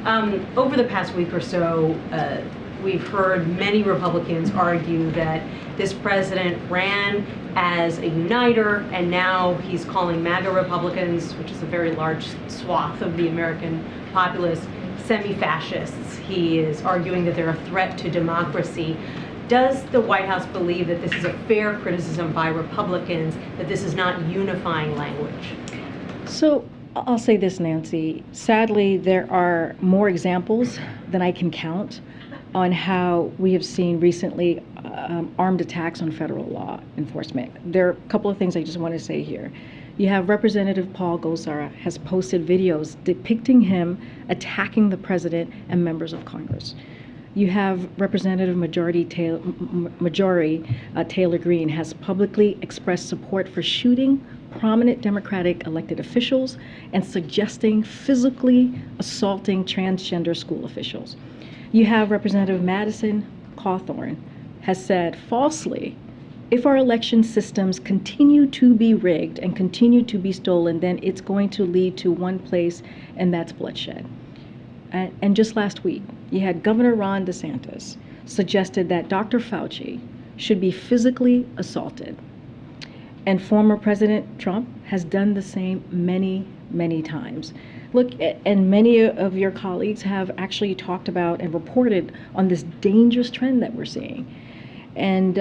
Over the past week or so, we've heard many Republicans argue that this president ran as a uniter, and now he's calling MAGA Republicans, which is a very large swath of the American populace, semi-fascists. He is arguing that they're a threat to democracy. Does the White House believe that this is a fair criticism by Republicans, that this is not unifying language? So I'll say this, Nancy. Sadly, there are more examples than I can count on how we have seen recently armed attacks on federal law enforcement. There are a couple of things I just want to say here. You have Representative Paul Gosar has posted videos depicting him attacking the president and members of Congress. You have Representative Marjorie Taylor-Greene has publicly expressed support for shooting prominent Democratic elected officials and suggesting physically assaulting transgender school officials. You have Representative Madison Cawthorn has said falsely, if our election systems continue to be rigged and continue to be stolen, then it's going to lead to one place, and that's bloodshed. And just last week, you had Governor Ron DeSantis suggested that Dr. Fauci should be physically assaulted. And former President Trump has done the same many, many times. Look, and many of your colleagues have actually talked about and reported on this dangerous trend that we're seeing. And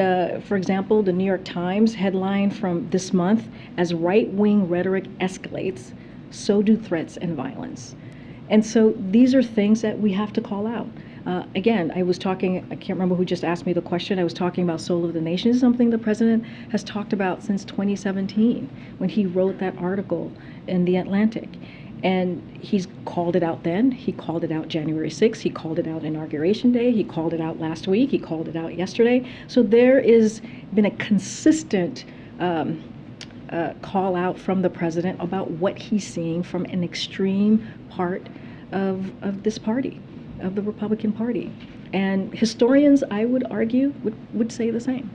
for example, the New York Times headline from this month, as right-wing rhetoric escalates, so do threats and violence. And so these are things that we have to call out. Again, I can't remember who just asked me the question. I was talking about soul of the nation. This is something the president has talked about since 2017 when he wrote that article in The Atlantic. And he's called it out then. He called it out January 6th. He called it out Inauguration Day. He called it out last week. He called it out yesterday. So there has been a consistent call out from the president about what he's seeing from an extreme part of this party, of the Republican Party. And historians, I would argue, would say the same.